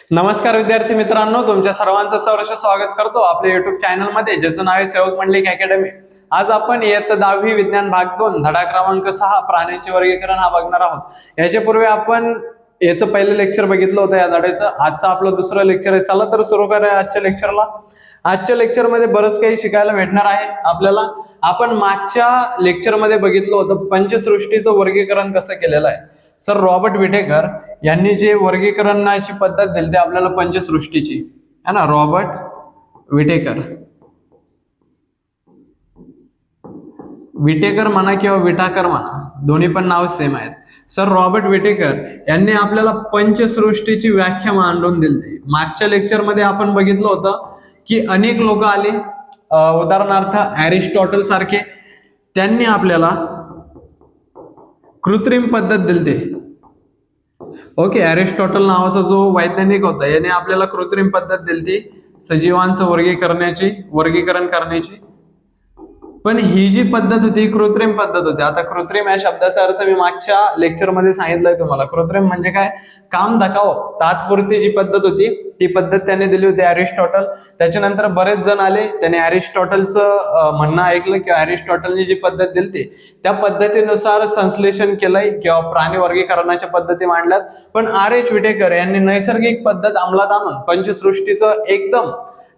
नमस्कार विद्यार्थी मित्रांनो, तुमच्या सर्वांचं सहर्ष स्वागत करतो आपल्या युट्यूब चॅनल मध्ये, ज्याचं नाव आहे सेवक मंडलिक अकॅडमी। आज आपण इयत्ता 10वी विज्ञान भाग 2 धडा क्रमांक 6 प्राण्यांचे वर्गीकरण हा बघणार आहोत। याच्यापूर्वी आपण याचं पहिलं लेक्चर बघितलं होतं या धड्याचं। आजचं आपलं दुसरं लेक्चर आहे। चला तर सुरू करूया आजच्या लेक्चरला। आजच्या लेक्चर मध्ये बरंच काही शिकायला भेटणार आहे आपल्याला। आपण मागच्या लेक्चर मध्ये बघितलं होतं पंचसृष्टीचं वर्गीकरण कसं केलेलं आहे। सर रॉबर्ट विटेकर यांनी जे वर्गीकरणाची पद्धत दिली आपल्याला पंचसृष्टीची है ना, रॉबर्ट विटेकर म्हणा किंवा विटाकर म्हणा, दोन्ही पण नाव सेम आहेत। सर रॉबर्ट विटेकर यांनी आपल्याला पंचसृष्टीची व्याख्या मांडून दिली। मागच्या लेक्चर मध्ये आपण बघितलं होतं की अनेक लोक आले, उदाहरणार्थ अरिस्टॉटल सारखे, त्यांनी आपल्याला कृत्रिम पद्धत दिली। ओके, अरिस्टॉटल नावाचा जो वैज्ञानिक होता याने आपल्याला कृत्रिम पद्धत दिली सजीवांचं वर्गीकरण करण्याची। पण ही जी पद्धत होती कृत्रिम पद्धत होती। आता कृत्रिम या शब्दाचा अर्थ मी मागच्या लेक्चर मध्ये सांगितलंय तुम्हाला। कृत्रिम म्हणजे काय, काम दाखव तात्पुरती जी पद्धत होती ती पद्धत त्याने दिली होती अरिस्टॉटल। त्याच्यानंतर बरेच जण आले, त्याने अरिस्टॉटलचं म्हणणं ऐकलं किंवा अरिस्टॉटलने जी पद्धत दिली त्या पद्धतीनुसार संश्लेषण केलंय किंवा प्राणी वर्गीकरणाच्या पद्धती मांडल्यात। पण R.H. विटेकर यांनी नैसर्गिक पद्धत अंमलात आणून पंचसृष्टीचं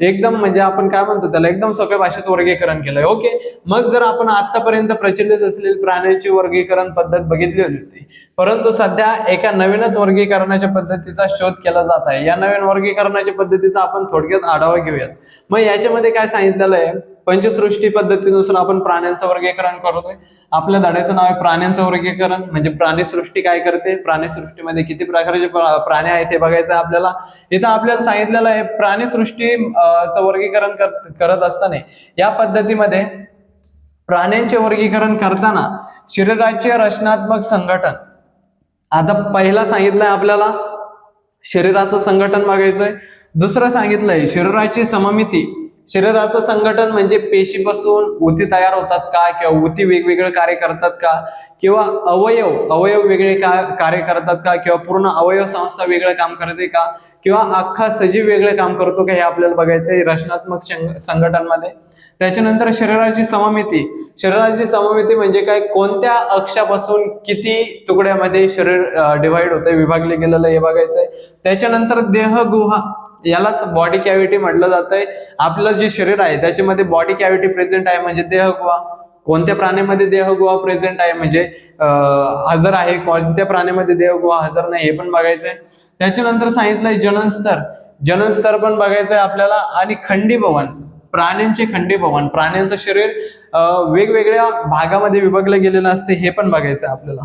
एकदम म्हणजे आपण काय म्हणतो त्याला, एकदम सोप्या भाषेत वर्गीकरण केलंय। ओके, मग जर आपण आतापर्यंत प्रचलित असलेली प्राण्यांची वर्गीकरण पद्धत बघितली होती, परंतु सध्या एका नवीनच वर्गीकरणाच्या पद्धतीचा शोध केला जात आहे। या नवीन वर्गीकरणाच्या पद्धतीचा आपण थोडक्यात आढावा घेऊयात। मग याच्यामध्ये काय सांगितलेलं आहे, पंचसृष्टी पद्धतीनुसार आपण प्राण्यांचं वर्गीकरण करतोय। आपल्या धड्याचं नाव आहे प्राण्यांचं वर्गीकरण, म्हणजे प्राणीसृष्टी काय करते, प्राणीसृष्टीमध्ये किती प्रकारचे प्राणी आहेत हे बघायचं आपल्याला। इथं आपल्याला सांगितलेलं आहे प्राणीसृष्टीचं वर्गीकरण करत असताना या पद्धतीमध्ये प्राण्यांचे वर्गीकरण करताना शरीराचे रचनात्मक संघटन, आता पहिला सांगितलंय आपल्याला शरीराचं संघटन बघायचंय। दुसरं सांगितलंय शरीराची सममिती। शरीराचं संघटन म्हणजे पेशीपासून ऊती तयार होतात का, किंवा ऊती वेगवेगळे कार्य करतात का, किंवा अवयव वेगळे कार्य करतात का, किंवा पूर्ण अवयव संस्था वेगळं काम करते का, किंवा अख्खा सजीव वेगळे काम करतो का, हे आपल्याला बघायचं आहे रचनात्मक संघटनमध्ये। त्याच्यानंतर शरीराची सममिती म्हणजे काय, कोणत्या अक्षापासून किती तुकड्यामध्ये शरीर डिवाइड होतंय, विभागले गेलेलं हे बघायचंय। त्याच्यानंतर देहगुहा, यालाच बॉडी कॅव्हिटी म्हटलं जातंय। आपलं जे शरीर आहे त्याच्यामध्ये बॉडी कॅव्हिटी प्रेझेंट आहे म्हणजे देहगुहा। कोणत्या प्राण्यामध्ये देहगुहा प्रेझेंट आहे म्हणजे हजर आहे, कोणत्या प्राण्यामध्ये देहगुहा हजर नाही हे पण बघायचंय। त्याच्यानंतर सांगितलंय जननस्तर पण बघायचंय आपल्याला। आणि खंडीभवन, प्राण्यांचे खंडीभवन, प्राण्यांचं शरीर वेगवेगळ्या भागामध्ये विभागलं गेलेलं असते हे पण बघायचंय आपल्याला।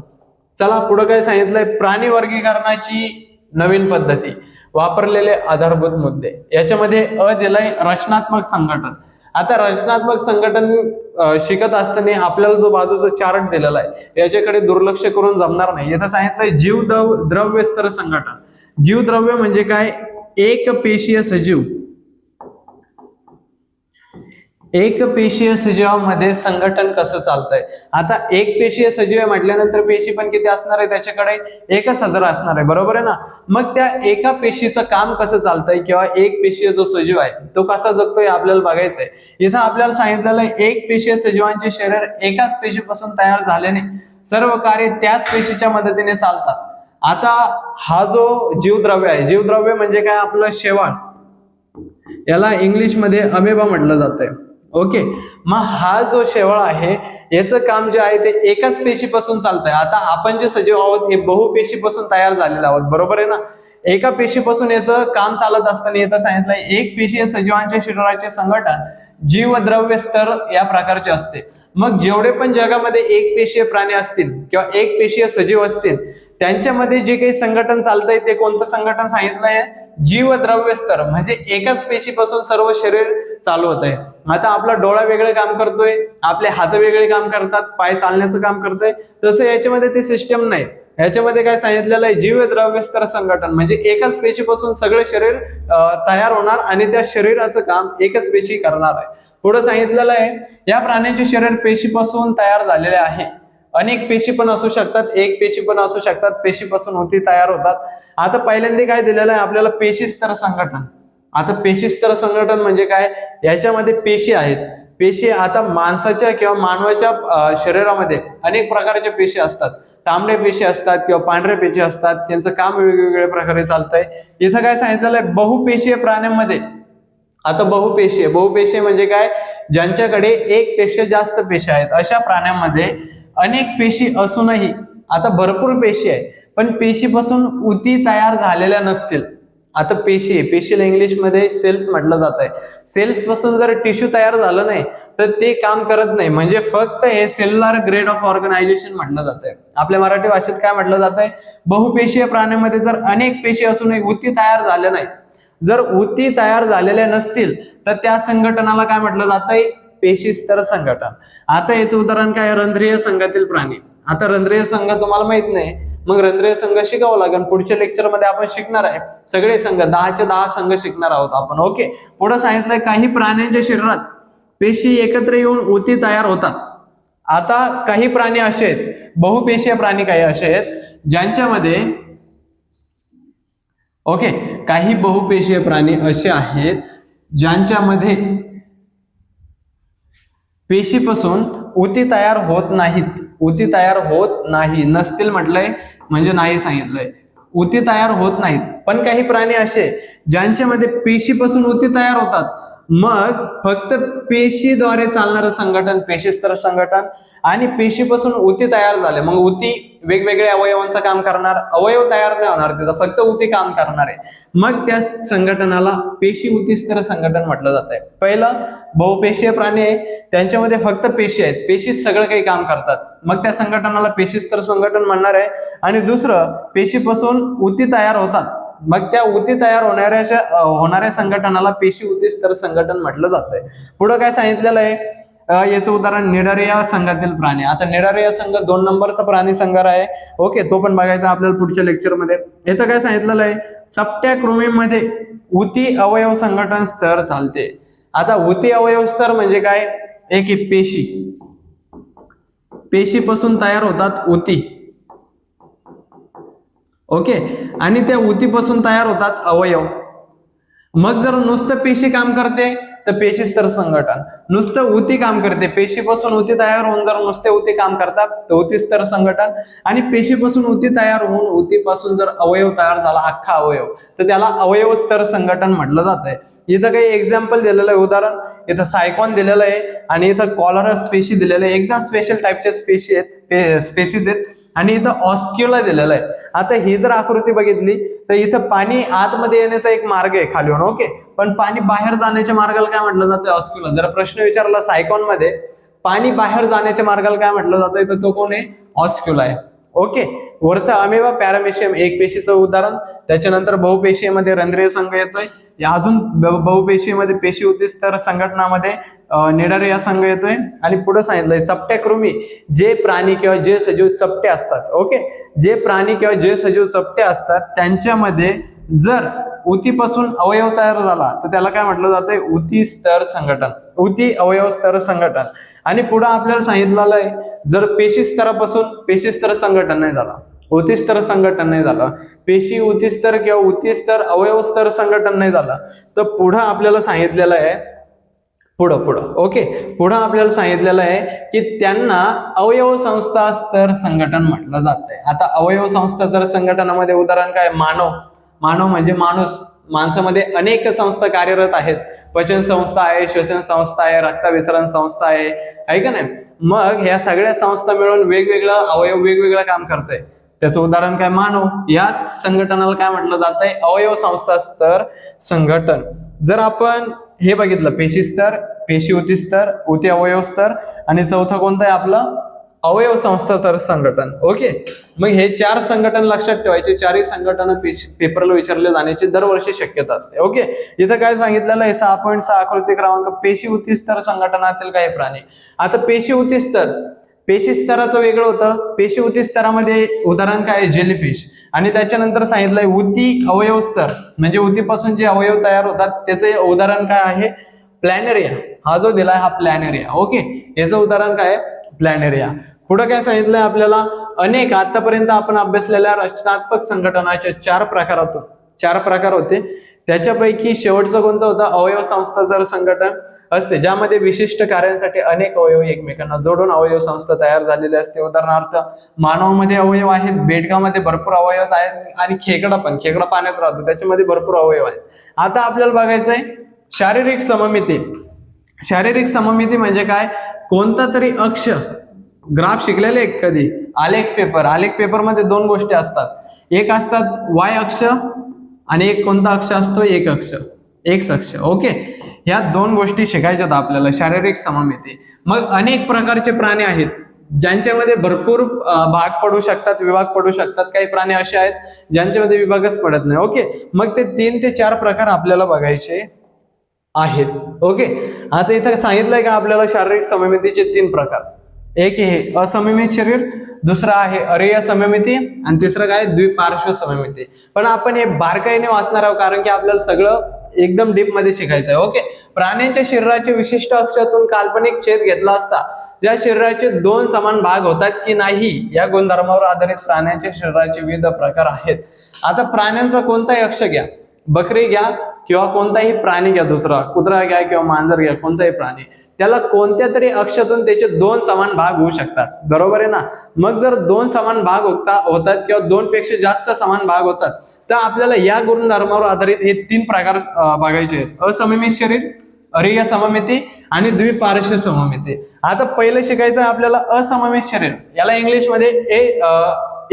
चला पुढे काय सांगितलंय, प्राणी वर्गीकरणाची नवीन पद्धती, वापरलेले आधारभूत मुद्दे। याच्यामध्ये दिलंय रचनात्मक संघटन। आता रचनात्मक संघटन शिकत असताना आपल्याला जो बाजूचा चार्ट दिलेला आहे याच्याकडे दुर्लक्ष करून जमणार नाही। इथं सांगितलंय जीवद्रव्य स्तर संघटन। जीवद्रव्य म्हणजे काय, एक पेशीय सजीवामध्ये संघटन कसं चालतंय। आता एक पेशीय सजीव म्हटल्यानंतर पेशी पण किती असणार आहे, त्याच्याकडे एकच हजर असणार आहे, बरोबर आहे ना। मग त्या एका पेशीचं काम कसं चालतंय किंवा एक पेशीय जो सजीव आहे तो कसा जगतोय आपल्याला बघायचंय। इथं आपल्याला सांगितलेलं आहे एक पेशीय सजीवांचे शरीर एकाच पेशीपासून तयार झाल्याने सर्व कार्य त्याच पेशीच्या मदतीने चालतात। आता हा जो जीवद्रव्य आहे, जीवद्रव्य म्हणजे काय, आपलं शेवाळ, याला इंग्लिश मध्ये अमेबा म्हटलं जातंय। ओके, मग हा जो शेवाळ आहे याचं काम जे आहे ते एकाच पेशीपासून चालतंय। आता आपण जे सजीव आहोत हे बहुपेशीपासून तयार झालेले आहोत, बरोबर आहे ना। एका पेशीपासून याचं काम चालत असताना इथं सांगितलंय एक पेशीय सजीवांच्या शरीराचे संघटन जीवद्रव्य स्तर या प्रकारचे असते। मग जेवढे पण जगामध्ये एक पेशीय प्राणी असतील किंवा एक पेशीय सजीव असतील त्यांच्यामध्ये जे काही संघटन चालतंय ते कोणतं संघटन सांगितलंय, जीवद्रव्य स्तर, म्हणजे एकाच पेशीपासून सर्व शरीर चालू होत आहे। आता आपला डोळा वेगळे काम करतोय, आपले हात वेगळे काम करतात, पाय चालण्याचं काम करतोय, तसं याच्यामध्ये ते सिस्टम नाही। याच्यामध्ये काय सांगितलेलं आहे, जीवद्रव्य स्तर संघटन म्हणजे एकाच पेशीपासून सगळे शरीर तयार होणार आणि त्या शरीराचं काम एकच पेशी करणार आहे। पुढे सांगितलेलं आहे या प्राण्याचे शरीर पेशीपासून तयार झालेले आहे अनेक पेशी पण असू शकतात, एक पेशी पण असू शकतात, पेशीपासून ऊती तयार होतात. आता पहिल्यांदा काय दिलेलं आहे आपल्याला, पेशी स्तर संघटन. आता पेशी स्तर संघटन म्हणजे काय, याच्यामध्ये पेशी आहेत. पेशी आता माणसाच्या किंवा मानवाच्या शरीरामध्ये अनेक प्रकारच्या पेशी असतात. तांबड्या पेशी असतात किंवा पांढऱ्या पेशी असतात, त्यांचं काम वेगवेगळ्या प्रकारे चालतंय. इथं काय सांगितलेलं आहे, बहुपेशीय प्राण्यांमध्ये. आता बहुपेशीय म्हणजे काय, ज्यांच्याकडे एक पेक्षा जास्त पेशी आहेत अशा प्राण्यांमध्ये अनेक पेशी असूनही, आता भरपूर पेशी आहे पण पेशीपासून ऊती तयार झालेल्या नसतील. आता पेशीला इंग्लिशमध्ये सेल्स म्हटलं जात आहे. सेल्स पासून जर टिश्यू तयार झालं नाही तर ते काम करत नाही, म्हणजे फक्त हे सेल्युलर ग्रेड ऑफ ऑर्गनायझेशन म्हटलं जात आहे. आपल्या मराठी भाषेत काय म्हटलं जात आहे, बहुपेशीय प्राण्यांमध्ये जर अनेक पेशी असूनही ऊती तयार झाल्या नाही, जर ऊती तयार झालेल्या नसतील तर त्या संघटनाला काय म्हटलं जात आहे, पेशी स्तर संघटन. आता याचं उदाहरण काय, रंध्रीय संघातील प्राणी. आता रंध्रीय संघ तुम्हाला माहित नाही, मग रंध्रीय संघ शिकावं लागेल. पुढच्या लेक्चर मध्ये आपण शिकणार आहे सगळे संघ, 10चे 10 संघ शिकणार आहोत आपण. ओके, पुढे सांगितलंय काही प्राण्यांच्या शरीरात पेशी एकत्र येऊन ऊती तयार होतात. आता काही प्राणी असे आहेत, बहुपेशीय प्राणी काही असे आहेत ज्यांच्यामध्ये, ओके, काही बहुपेशीय प्राणी असे आहेत ज्यांच्यामध्ये पेशीपासून ऊती तयार होत नाहीत. ऊती तयार होत नाही, नसतील म्हटलंय म्हणजे नाही सांगितलंय, ऊती तयार होत नाहीत. पण काही प्राणी असे ज्यांच्यामध्ये पेशीपासून ऊती तयार होतात, मग फक्त पेशीद्वारे चालणारं संघटन पेशी स्तर संघटन. आणि पेशीपासून ऊती तयार झाले, मग ऊती वेगवेगळ्या अवयवांचं काम करणार, अवयव तयार नाही होणार तिथं, फक्त ऊती काम करणार आहे. मग त्या संघटनाला पेशी ऊती स्तर संघटन म्हटलं जात आहे. पहिलं बहुपेशीय प्राणी आहे, त्यांच्यामध्ये फक्त पेशी आहेत, पेशी सगळं काही काम करतात, मग त्या संघटनाला पेशी स्तर संघटन म्हणणार आहे. आणि दुसरं, पेशीपासून ऊती तयार होतात, मग त्या ऊती तयार होणाऱ्या संघटनाला पेशी ऊती स्तर संघटन म्हटलं जातंय. पुढे काय सांगितलेलं आहे, याचं उदाहरण निडारिया संघातील प्राणी. आता निडारिया संघ 2 नंबरचा प्राणी संघ आहे. ओके, तो पण बघायचा आपल्याला पुढच्या लेक्चरमध्ये. इथं काय सांगितलेलं आहे, चपट्या कृमीमध्ये ऊती अवयव संघटन स्तर चालते. आता ऊती अवयव स्तर म्हणजे काय, एक पेशी, पेशीपासून तयार होतात ऊती. ओके, आणि त्या ऊतीपासून तयार होतात अवयव. मग जर नुसतं पेशी काम करते तर पेशी स्तर संघटन, नुसतं ऊती काम करते, पेशीपासून ऊती तयार होऊन जर नुसते ऊती काम करतात तर ऊती स्तर संघटन. आणि पेशीपासून ऊती तयार होऊन ऊतीपासून जर अवयव तयार झाला, अख्खा अवयव, तर त्याला अवयव स्तर संघटन म्हटलं जात आहे. इथं काही एक्झाम्पल दिलेलं आहे, उदाहरण इथं सायकॉन दिलेलं आहे आणि इथं कॉलरस पेशी दिलेलं आहे. एकदम स्पेशल टाईपच्या स्पेसीज आहेत. आणि इथं ऑस्क्युला दिलेलं आहे. आता ही जर आकृती बघितली तर इथं पाणी आतमध्ये येण्याचा एक मार्ग आहे खालीवर. ओके, पण पाणी बाहेर जाण्याच्या मार्गाला काय म्हटलं जातं, ऑस्क्युला. जर प्रश्न विचारला सायकॉन मध्ये पाणी बाहेर जाण्याच्या मार्गाला काय म्हटलं जातंय, तर तो कोण आहे, ऑस्क्युला आहे. ओके, वरचा अमेबा पॅरामेशियम एक पेशीचं उदाहरण. त्याच्यानंतर बहुपेशीमध्ये रंध्रीय संघ येतोय. अजून बहुपेशीमध्ये पेशी ऊती स्तर संघटनामध्ये निडारिया संघ येतोय. आणि पुढे सांगितलंय चपट्या कृमी, जे प्राणी किंवा जे सजीव चपटे असतात. ओके, जे प्राणी किंवा जे सजीव चपटे असतात त्यांच्यामध्ये जर ऊतीपासून अवयव तयार झाला तर त्याला काय म्हटलं जातंय, ऊती स्तर संघटन, ऊती अवयव स्तर संघटन. आणि पुढे आपल्याला सांगितलेलं आहे, जर पेशी स्तरापासून पेशी स्तर संघटन नाही झाला, ऊती स्तर संघटन नाही झालं, पेशी ऊती स्तर किंवा ऊती स्तर अवयव स्तर संघटन नाही झालं, तर पुढे आपल्याला सांगितलेलं आहे, ओके, पुढे आपल्याला सांगितलेलं आहे की त्यांना अवयव संस्था स्तर संघटन म्हटलं जातंय. आता अवयव संस्था स्तर संघटनामध्ये उदाहरण काय, मानव म्हणजे माणूस, माणसामध्ये अनेक संस्था कार्यरत आहेत. पचन संस्था आहे, श्वसन संस्था आहे, रक्ताभिसरण संस्था आहे का नाही. मग ह्या सगळ्या संस्था मिळून वेगवेगळं अवयव वेगवेगळं काम करतंय. त्याचं उदाहरण काय, मानव. या संघटनाला काय म्हटलं जातंय, अवयव संस्था स्तर संघटन. जर आपण हे बघितलं, पेशी स्तर, पेशी ऊती स्तर, ऊती अवयव स्तर, आणि चौथं कोणतं आहे आपलं, अवयव संस्था स्तर संघटन. ओके, मग हे 4 संघटन लक्षात ठेवायचे. 4ही संघटन पेपरला विचारले जाण्याची दरवर्षी शक्यता असते. ओके, इथं काय सांगितलेलं आहे, 6.6 आकृती क्रमांक, पेशी ऊती स्तर संघटनातील काही प्राणी. आता पेशी ऊती स्तर, पेशी स्तराचं वेगळं होतं. पेशी ऊती स्तरामध्ये उदाहरण काय, जेलीफिश. आणि त्याच्यानंतर सांगितलंय ऊती अवयव स्तर, म्हणजे ऊतीपासून जे अवयव तयार होतात त्याचे उदाहरण काय आहे, प्लॅनेरिया. हा जो दिलाय हा प्लॅनेरिया. ओके, याचं उदाहरण काय, प्लॅनेरिया. पुढे काय सांगितलंय आपल्याला, अनेक आतापर्यंत आपण अभ्यासलेल्या रचनात्मक संघटनाच्या 4 प्रकारातून 4 प्रकार होते, त्याच्यापैकी शेवटचं कोणतं होतं, अवयव संस्था जर संघटन असते ज्यामध्ये विशिष्ट कार्यांसाठी अनेक अवयव एकमेकांना जोडून अवयव संस्था तयार झालेली असते. उदाहरणार्थ मानवामध्ये अवयव आहेत, बेडकामध्ये भरपूर अवयव आहेत आणि खेकडा पाण्यात राहतो त्याच्यामध्ये भरपूर अवयव आहेत. आता आपल्याला बघायचंय शारीरिक सममिती. शारीरिक सममिती म्हणजे काय, कोणता तरी अक्ष, ग्राफ शिकलेले कधी, आलेख पेपर मध्ये 2 गोष्टी असतात, एक असतात वाय अक्ष आणि एक कोणता अक्ष असतो, एक्स अक्ष. ओके, ह्या 2 गोष्टी शिकायच्यात आपल्याला, शारीरिक सममिती. मग अनेक प्रकारचे प्राणी आहेत ज्यांच्यामध्ये भरपूर भाग पडू शकतात, विभाग पडू शकतात. काही प्राणी असे आहेत ज्यांच्यामध्ये विभागच पडत नाही. ओके, मग ते 3 ते 4 प्रकार आपल्याला बघायचे आहेत. ओके, आता इथं सांगितलंय का आपल्याला शारीरिक सममितीचे 3 प्रकार. एक हे असममित शरीर, दुसरा आहे अरेय सममिती आणि तिसरं काय द्विपार्श्व सममिती. पण आपण हे बारकाईने वाचणार आहोत कारण की आपल्याला सगळं एकदम डीप मध्ये शिकायचं आहे. ओके, प्राण्यांच्या शरीराचे विशिष्ट अक्षातून काल्पनिक छेद घेतला असता ज्या शरीराचे 2 समान भाग होतात की नाही या गुणधर्मावर आधारित प्राण्यांच्या शरीराचे विविध प्रकार आहेत. आता प्राण्यांचा कोणताही अक्ष घ्या, बकरी घ्या किंवा कोणताही प्राणी घ्या, दुसरा कुत्रा घ्या किंवा मांजर घ्या, कोणताही प्राणी, त्याला कोणत्या तरी अक्षातून त्याचे 2 समान भाग होऊ शकतात. बरोबर आहे ना. मग जर 2 समान भाग होतात किंवा 2 पेक्षा जास्त समान भाग होतात तर आपल्याला या गुणधर्मावर आधारित हे 3 प्रकार बघायचे आहेत, असममित शरीर, अरेय सममिती आणि द्विपार्श्व सममिती. आता पहिलं शिकायचं आहे आपल्याला असममित शरीर, याला इंग्लिशमध्ये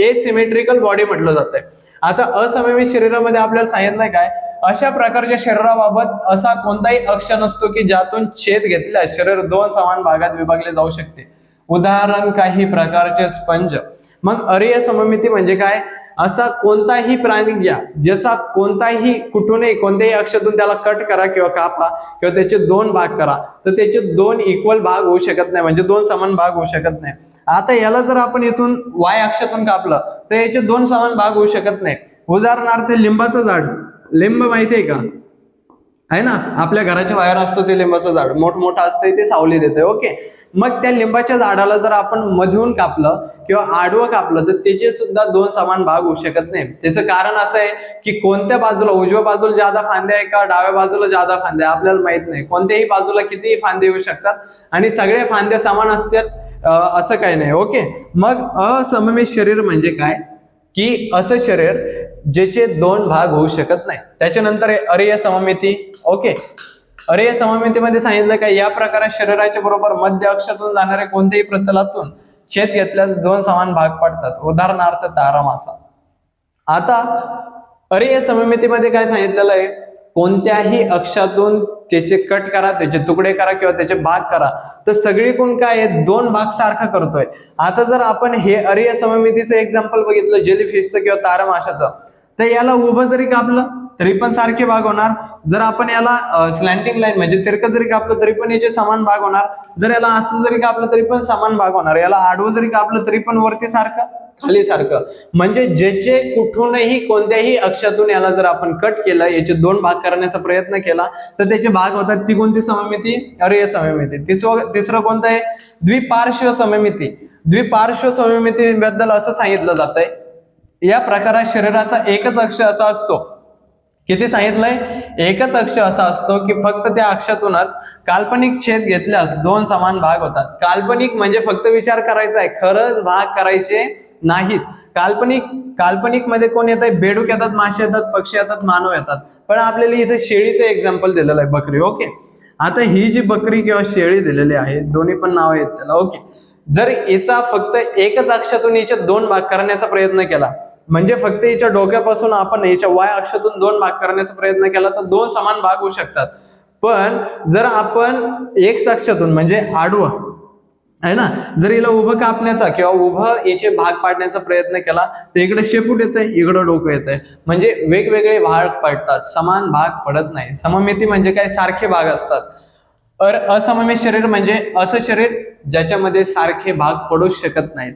एसिमेट्रिकल बॉडी म्हटलं जातंय. आता असममित शरीरामध्ये आपल्याला सांगितलंय काय, अशा प्रकारच्या शरीराबाबत असा कोणताही अक्ष नसतो की ज्यातून छेद घेतल्यास शरीर 2 समान भागात विभागले जाऊ शकते. उदाहरण काही प्रकारचे स्पंज. मग अरेय सममिती म्हणजे काय, असा कोणताही प्राणी घ्या ज्याचा कुठूनही कोणत्याही अक्षातून त्याला कट करा किंवा कापा किंवा त्याचे 2 भाग करा तर त्याचे 2 इक्वल भाग होऊ शकत नाही, म्हणजे 2 समान भाग होऊ शकत नाही. आता याला जर आपण इथून वाय अक्षातून कापलं तर याचे 2 समान भाग होऊ शकत नाही. उदाहरणार्थ लिंबाचं झाड, लिंब माहितीये का, आहे ना, आपल्या घराच्या बाहेर असतो ते लिंबाचं झाड, मोठमोठं असतंय, ते सावली देते. ओके, मग त्या लिंबाच्या झाडाला जर आपण मधून कापलं किंवा आडवं कापलं तर त्याचे सुद्धा 2 समान भाग होऊ शकत नाही. त्याचं कारण असं आहे की कोणत्या बाजूला, उजव्या बाजूला जादा फांदे आहे का डाव्या बाजूला जादा फांदे आपल्याला माहित नाही. कोणत्याही बाजूला कितीही फांदे येऊ शकतात आणि सगळे फांदे समान असतात असं काही नाही. ओके, मग असममित शरीर म्हणजे काय की असं शरीर ज्याचे 2 भाग होऊ शकत नाही. त्याच्यानंतर अरेय सममिती. ओके, अरेय सममितीमध्ये सांगितलं का या प्रकारे शरीराच्या बरोबर मध्य अक्षातून जाणाऱ्या कोणत्याही प्रतलातून छेद घेतल्यास 2 समान भाग पडतात. उदाहरणार्थ तारा मासा. आता अरेय सममितीमध्ये काय सांगितलेलं आहे, कोणत्याही अक्षातून त्याचे कट करा, त्याचे तुकडे करा किंवा त्याचे भाग करा तर सगळीकडून काय आहे 2 भाग सारखा करतोय. आता जर आपण हे अरेय सममितीचं एक्झाम्पल बघितलं जेलीफिशचं किंवा तारा माशाचं तर याला उभं जरी कापलं तरी पण सारखे भाग होणार. जर आपण याला स्लॅन्टिंग लाईन म्हणजे तिरकं जरी कापलं तरी पण याचे समान भाग होणार. जर याला असं जरी कापलं तरी पण समान भाग होणार. याला आडवं जरी कापलं तरी पण वरती सारखं खाली सारखं. म्हणजे ज्याचे कुठूनही कोणत्याही अक्षातून याला जर आपण कट केलं, याचे 2 भाग करण्याचा प्रयत्न केला तर त्याचे भाग होतात. ती कोणती सममिती, अरेय सममिती. तिसरं कोणतं आहे, द्विपार्श्व सममिती. द्विपार्श्व सममिती बद्दल असं सांगितलं जातंय, या प्रकारात शरीराचा एकच अक्ष असा असतो, किती सांगितलंय, एकच अक्ष असा असतो की फक्त त्या अक्षातूनच काल्पनिक छेद घेतल्यास 2 समान भाग होतात. काल्पनिक म्हणजे फक्त विचार करायचा आहे, खरंच भाग करायचे नाहीत. काल्पनिक मध्ये कोण येत आहे, बेडूक येतात, मासे येतात, पक्षी येतात, मानव येतात. पण आपल्याला इथे शेळीचं एक्झाम्पल दिलेलं आहे, बकरी. ओके, आता ही जी बकरी किंवा शेळी दिलेली आहे, दोन्ही पण नाव आहेत त्याला. ओके, जर याचा फक्त एकच अक्षातून याचे 2 भाग करण्याचा प्रयत्न केला, म्हणजे फक्त याच्या डोक्यापासून आपण याच्या वाय अक्षातून 2 भाग करण्याचा प्रयत्न केला तर 2 समान भाग होऊ शकतात. पण जर आपण एक्स अक्षातून म्हणजे आडवं आहे ना, जर याला उभं कापण्याचा किंवा उभं याचे भाग पाडण्याचा प्रयत्न केला तर इकडे शेपूट येतंय, इकडं डोकं येतंय, म्हणजे वेगवेगळे भाग पडतात, समान भाग पडत नाही. सममिती म्हणजे काय, सारखे भाग असतात. असममित शरीर म्हणजे असं शरीर ज्याच्यामध्ये सारखे भाग पडूच शकत नाहीत.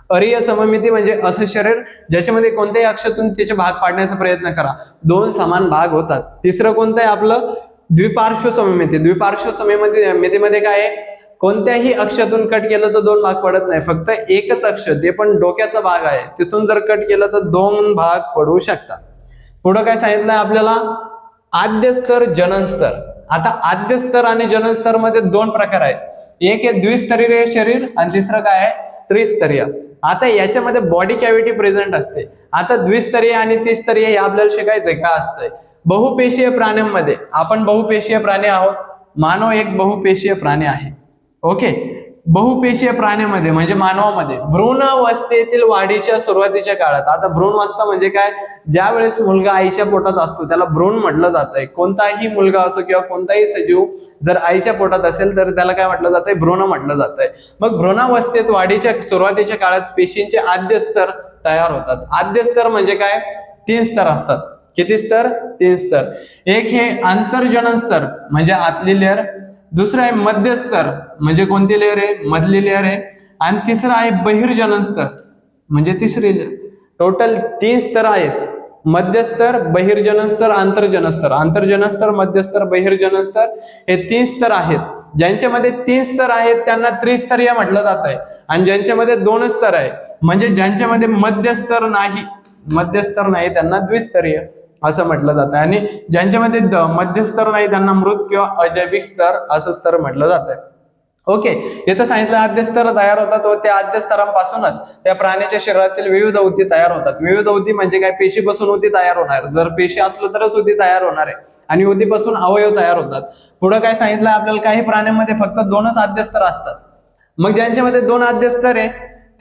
अरेय सममिती म्हणजे असं शरीर ज्याच्यामध्ये कोणत्याही अक्षातून त्याचे भाग पाडण्याचा प्रयत्न करा 2 समान भाग होतात. तिसरं कोणतं आहे आपलं, द्विपार्श्व सममिती. द्विपार्श्व सममितीमध्ये काय आहे, कोणत्याही अक्षातून कट केलं तर 2 भाग पडत नाही, फक्त एकच अक्ष ते पण डोक्याचा भाग आहे तिथून जर कट केलं तर 2 भाग पडू शकतात. पुढे काय सांगितलंय आपल्याला, आद्य स्तर जनन स्तर. आता आद्य स्तर आणि जनन स्तर मध्ये 2 प्रकार आहेत, एक आहे द्विस्तरीय शरीर आणि तिसरं काय आहे त्रिस्तरीय. आता याच्यामध्ये बॉडी कॅव्हिटी प्रेझेंट असते. आता द्विस्तरीय आणि त्रिस्तरीय हे आपल्याला शिकायचंय का असतंय. बहुपेशीय प्राण्यांमध्ये, आपण बहुपेशीय प्राणी आहोत, मानव एक बहुपेशीय प्राणी आहे. ओके, बहुपेशीय प्राण्यामध्ये म्हणजे मानवामध्ये भ्रूणावस्थेतील वाढीच्या सुरुवातीच्या काळात, आता भ्रूणावस्था म्हणजे काय, ज्या वेळेस मुलगा आईच्या पोटात असतो त्याला भ्रूण म्हटलं जातंय. कोणताही मुलगा असो किंवा कोणताही सजीव जर आईच्या पोटात असेल तर त्याला काय म्हटलं जातंय, भ्रूण म्हटलं जातंय. मग भ्रूणावस्थेत वाढीच्या सुरुवातीच्या काळात पेशींचे आद्य स्तर तयार होतात. आद्य स्तर म्हणजे काय, 3 स्तर असतात. किती स्तर, 3 स्तर. एक हे आंतरजनन स्तर म्हणजे आतली लेअर, दुसरं आहे मध्यस्तर म्हणजे कोणती लेअर आहे, मधली लेअर आहे, आणि तिसरं आहे बहिर्जनन स्तर म्हणजे तिसरी लेअर. टोटल 3 स्तर आहेत, मध्यस्तर, बहिर्जनन स्तर, आंतरजनन स्तर. आंतरजनन स्तर, मध्यस्तर, बहिर्जनन स्तर हे 3 स्तर आहेत. ज्यांच्यामध्ये 3 स्तर आहेत त्यांना त्रिस्तरीय म्हटलं जात आहे, आणि ज्यांच्यामध्ये 2 स्तर आहे म्हणजे ज्यांच्यामध्ये मध्यस्तर नाही त्यांना द्विस्तरीय असं म्हटलं जातं, आणि ज्यांच्यामध्ये मध्यस्तर नाही त्यांना मृत किंवा अजैविक स्तर असं स्तर म्हटलं जातं. ओके, इथं सांगितलं आद्य स्तर तयार होतात व त्या आद्य स्तरांपासूनच त्या प्राण्याच्या शरीरातील विविध ऊती तयार होतात. विविध ऊती म्हणजे काय, पेशीपासून ऊती तयार होणार, जर पेशी असलं तरच ऊती तयार होणार आहे, आणि ऊतीपासून अवयव तयार होतात. पुढे काय सांगितलं आपल्याला, काही प्राण्यांमध्ये फक्त 2च आद्य स्तर असतात. मग ज्यांच्यामध्ये 2 आद्य स्तर आहे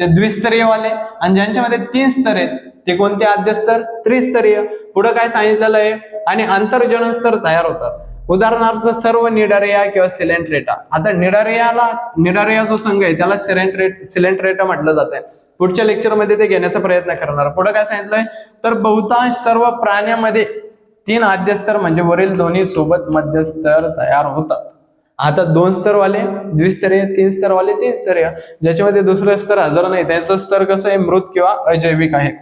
ते द्विस्तरीय वाले, आणि ज्यांच्यामध्ये 3 स्तर आहेत ते कोणते आद्य स्तर, त्रिस्तरीय. पुढे काय सांगितलेलं आहे, आणि आंतरजनन स्तर तयार होतात. उदाहरणार्थ सर्व निडारिया किंवा सिलेंट्रेटा. आता निडारिया जो संघ आहे त्याला सिलेंट्रेटा म्हटलं जातंय. पुढच्या लेक्चरमध्ये ते घेण्याचा प्रयत्न करणार. पुढे काय सांगितलंय, तर बहुतांश सर्व प्राण्यामध्ये 3 आद्य स्तर म्हणजे वरील दोन्ही सोबत मध्यस्तर तयार होतात. आता 2 स्तरवाले द्विस्तरीय, 3 स्तरवाले त्रिस्तरीय. ज्याच्यामध्ये दुसरं स्तर हजर नाही त्याचं स्तर कसं आहे, मृत किंवा अजैविक आहे.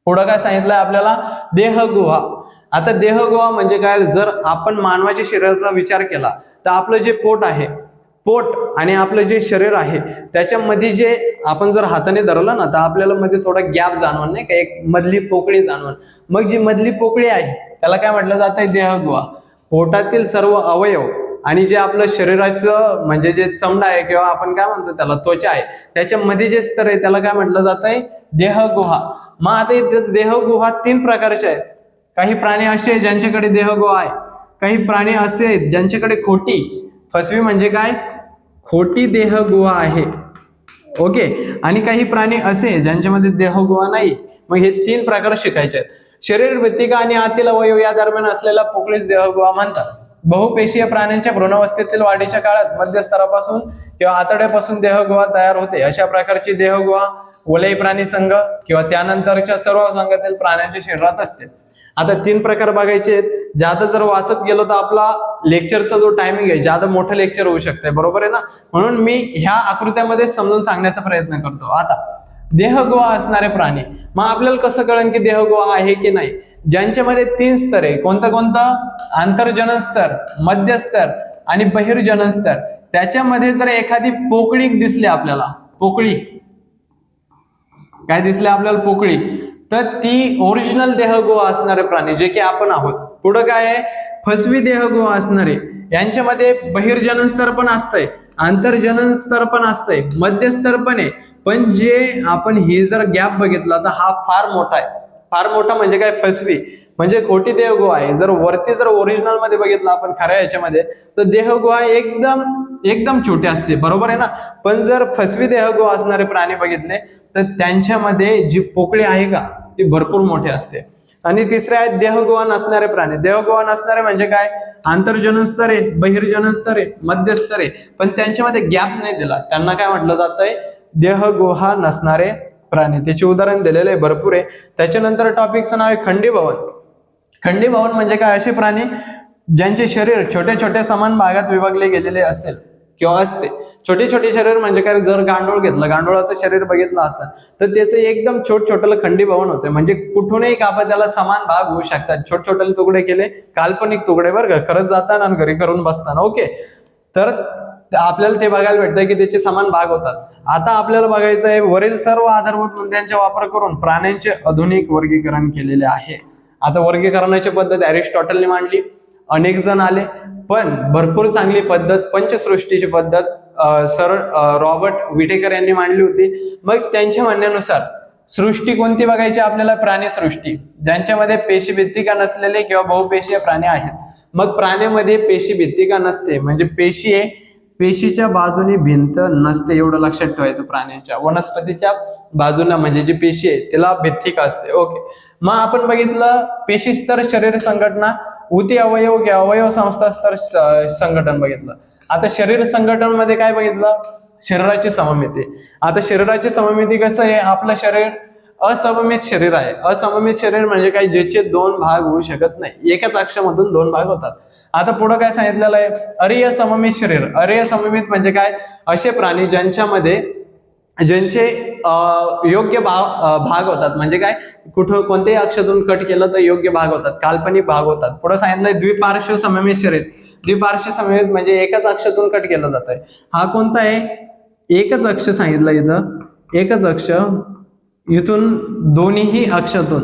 पुढं काय सांगितलंय आपल्याला, देहगुहा. आता देहगुहा म्हणजे काय, जर आपण मानवाच्या शरीराचा विचार केला तर आपलं जे पोट आहे, पोट आणि आपलं जे शरीर आहे त्याच्यामध्ये जे आपण जर हाताने धरलं ना तर आपल्याला मध्ये थोडा गॅप जाणवण, नाही का, एक मधली पोकळी जाणवण. मग जी मधली पोकळी आहे त्याला काय म्हटलं जात आहे, देहगुहा. पोटातील सर्व अवयव आणि जे आपलं शरीराचं म्हणजे जे चमडा आहे किंवा आपण काय म्हणतो त्याला त्वचा आहे त्याच्यामध्ये जे स्तर आहे त्याला काय म्हटलं जात आहे, देहगुहा. मग आता इथे देहगुहा 3 प्रकारचे आहेत. काही प्राणी असे आहेत ज्यांच्याकडे देहगुहा आहे, काही प्राणी असे आहेत ज्यांच्याकडे फसवी म्हणजे काय, खोटी देहगुहा आहे. ओके, आणि काही प्राणी असे ज्यांच्यामध्ये देहगुहा नाही. मग हे 3 प्रकार शिकायचे आहेत. शरीर भित्तिका आणि आतील अवयव या दरम्यान असलेला पोकळीस देहगुहा म्हणतात. बहुपेशीय प्राण्यांच्या भ्रूणावस्थेतील वाढीच्या काळात मध्यस्तरापासून किंवा आतड्यापासून देहगुहा तयार होते. अशा प्रकारची देहगुहा वलयी प्राणी संघ किंवा त्यानंतरच्या सर्व संघातील प्राण्यांच्या शरीरात असते. आता 3 प्रकार बघायचे आहेत. ज्यादा जर वाचत गेलो तर आपला लेक्चरचा जो टायमिंग आहे ज्यादा मोठं लेक्चर होऊ शकतंय, बरोबर आहे ना. म्हणून मी ह्या आकृत्यामध्ये समजून सांगण्याचा प्रयत्न करतो. आता देहगुहा असणारे प्राणी, मग आपल्याला कसं कळेल की देहगुहा आहे की नाही. ज्यांच्यामध्ये 3 स्तर आहे, कोणतं, आंतरजनन स्तर, मध्यस्तर आणि बहिर्जनन स्तर. त्याच्यामध्ये जर एखादी पोकळी दिसली आपल्याला, पोकळी काय दिसले आपल्याला, पोकळी, तर ती ओरिजिनल देहगुहा असणारे प्राणी जे की आपण आहोत. पुढे काय आहे, फसवी देहगुहा असणारे, यांच्यामध्ये बहिर्जनन स्तर पण असतंय, आंतरजनन स्तर पण असतंय, मध्यस्तर पण आहे. पण जे आपण ही जर गॅप बघितला तर हा फार मोठा आहे. फार मोठा म्हणजे काय, फसवी म्हणजे खोटी देहगुहा आहे. जर वरती जर ओरिजिनल मध्ये बघितलं आपण खऱ्या याच्यामध्ये तर देहगुहा एकदम छोटी असते, बरोबर आहे ना. पण जर फसवी देहगुहा असणारे प्राणी बघितले तर त्यांच्यामध्ये जी पोकळी आहे का ती भरपूर मोठी असते. आणि तिसरे आहेत देहगुहा नसणारे प्राणी. देहगुहा नसणारे म्हणजे काय, आंतरजनन स्तर आहे, बहिर्जनन स्तर आहे, मध्यस्तर आहे, पण त्यांच्यामध्ये गॅप नाही दिला, त्यांना काय म्हटलं जात आहे, देहगुहा नसणारे प्राणी. त्याचे उदाहरण दिलेले आहे, भरपूर आहे. त्याच्यानंतर टॉपिकचं नाव आहे खंडीभवन. खंडीभवन म्हणजे काय, असे प्राणी ज्यांचे शरीर छोट्या छोट्या समान भागात विभागले गेलेले असेल किंवा असते. छोटे छोटे शरीर म्हणजे काय, जर गांडूळ घेतलं, गांडूळाचं शरीर बघितलं असेल तर त्याचं एकदम छोटं खंडीभवन होते. म्हणजे कुठूनही कापा त्याला समान भाग होऊ शकतात. छोटे तुकडे केले, काल्पनिक तुकडे बरं का, खरंच जाताना आणि घरी करून बसताना. ओके, तर आपल्याला ते बघायला भेटतं की त्याचे समान भाग होतात. आता आपल्याला बघायचं आहे वरील सर्व आधारभूत मुद्द्यांचा वापर करून प्राण्यांचे आधुनिक वर्गीकरण केलेले आहे. आता वर्गीकरणाची पद्धत अरिस्टॉटलने मांडली, अनेक जण आले, पण भरपूर चांगली पद्धत पंचसृष्टीची पद्धत सर रॉबर्ट विटेकर यांनी मांडली होती. मग त्यांच्या म्हणण्यानुसार सृष्टी कोणती बघायची आपल्याला? प्राणी सृष्टी, ज्यांच्यामध्ये पेशीभित्तिका नसलेले किंवा बहुपेशीय प्राणी आहेत. मग प्राण्यामध्ये पेशीभित्तिका नसते म्हणजे पेशी आहे, पेशीच्या बाजूने भिंत नसते, एवढं लक्षात ठेवायचं. प्राण्यांच्या वनस्पतीच्या बाजूला म्हणजे जी पेशी आहे त्याला भित्तिका असते. ओके, मग आपण बघितलं पेशी स्तर शरीर संघटना, उती अवयव अवयव संस्था स्तर संघटन बघितलं. आता शरीर संघटन मध्ये काय बघितलं? शरीराची सममिती. आता शरीराची सममिती कसं आहे? आपलं शरीर असममित शरीर आहे. असममित शरीर म्हणजे काय? ज्याचे दोन भाग होऊ शकत नाही, एकाच अक्षामधून दोन भाग होतात. आता पुढे काय सांगितलेलं आहे? अरिय सममित शरीर. अरिय सममित म्हणजे काय? असे प्राणी ज्यांचे योग्य भाग होतात, म्हणजे काय? कुठं कोणत्याही अक्षातून कट केलं तर योग्य भाग होतात, काल्पनिक भाग होतात. पुढे सांगितलंय द्विपार्श्व सममित शरीर. द्विपार्श्व सममित म्हणजे एकाच अक्षातून कट केलं जात आहे. हा कोणता आहे? एकच अक्ष सांगितलं इथं, एकच अक्ष, इथून दोन्हीही अक्षातून,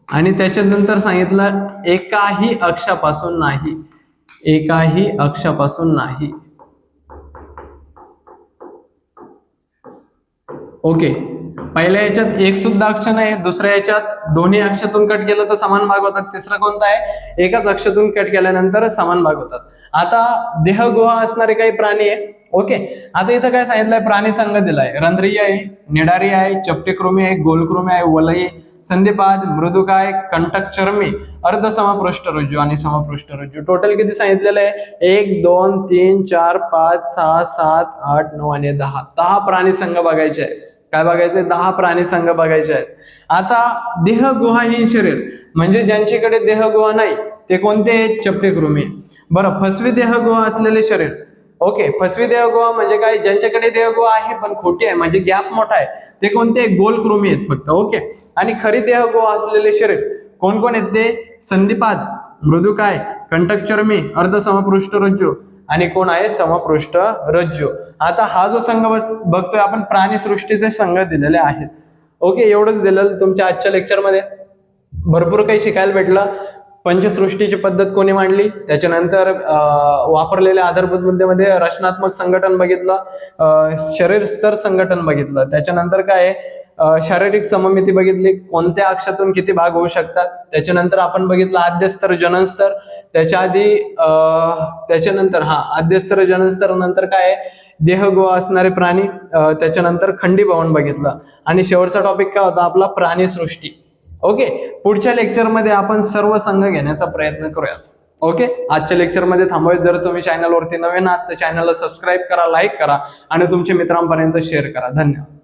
आणि त्याच्यानंतर सांगितलं एकाही अक्षापासून नाही, एकाही अक्षापासून नाही. ओके, पहिल्या याच्यात एक सुद्धा अक्ष नाही, दुसऱ्या याच्यात दोन्ही अक्षातून कट केलं तर समान भाग होतात. तिसरा कोणता आहे? एकाच अक्षातून कट केल्यानंतर समान भाग होतात. आता देहगुहा असणारे काही प्राणी आहे. ओके, आता इथं काय सांगितलंय? प्राणी संघ दिलाय. रंध्रीय आहे, निडारी आहे, चपटेकृमी आहे, गोलकृमी आहे, वलयी, संधिपाद, मृदुकाय, कंटकचर्मी, अर्धसमपृष्ठरज्जू आणि समपृष्ठरज्जू. टोटल किती सांगितलेलं आहे? 1 2 3 4 5 6 7 8 9 आणि 10. 10 प्राणी संघ बघायचे आहे. काय बघायचंय? 10 प्राणी संघ बघायचे आहेत. आता देहगुहाहीन शरीर म्हणजे ज्यांच्याकडे देहगुहा नाही ते कोणते? चपटेकृमी. बरं, फसवी देहगुहा असलेले शरीर. ओके, फसवी देहगुहा म्हणजे काय? ज्यांच्याकडे देहगुहा आहे पण खोटी आहे म्हणजे गॅप मोठा आहे, ते कोणते? गोलकृमी आहेत फक्त. ओके, आणि खरी देहगुहा असलेले शरीर कोण कोण आहेत ते? संधिपाद, मृदुकाय, कंटकचर्मी, अर्धसमपृष्ठरज्जू आणि कोण आहे? समपृष्ठरज्जू. आता हा जो संघ बघतोय आपण, प्राणी सृष्टीचे संघ दिलेले आहेत. ओके, एवढंच दिलेलं तुमच्या आजच्या लेक्चरमध्ये. भरपूर काही शिकायला भेटलं. पंचसृष्टीची पद्धत कोणी मांडली, त्याच्यानंतर वापरलेल्या आधारभूत मुद्द्यामध्ये रचनात्मक संघटन बघितलं, शरीर स्तर संघटन बघितलं, त्याच्यानंतर काय शारीरिक सममिती बघितली, कोणत्या अक्षातून किती भाग होऊ शकतात. त्याच्यानंतर आपण बघितलं आद्यस्तर जननस्तर. त्याच्या आधी त्याच्यानंतर आद्यस्तर जननस्तर नंतर काय? देहगुहा असणारे प्राणी, त्याच्यानंतर खंडीभवन बघितलं, आणि शेवटचा टॉपिक काय होता आपला? प्राणीसृष्टी. ओके, पुढच्या लेक्चरमध्ये आपण सर्व संघ घेण्याचा प्रयत्न करूयात. ओके, आजच्या लेक्चरमध्ये थांबूयात. जर तुम्ही चॅनलवरती नवीन आहात तर चॅनलला सबस्क्राईब करा, लाईक करा आणि तुमच्या मित्रांपर्यंत शेअर करा. धन्यवाद.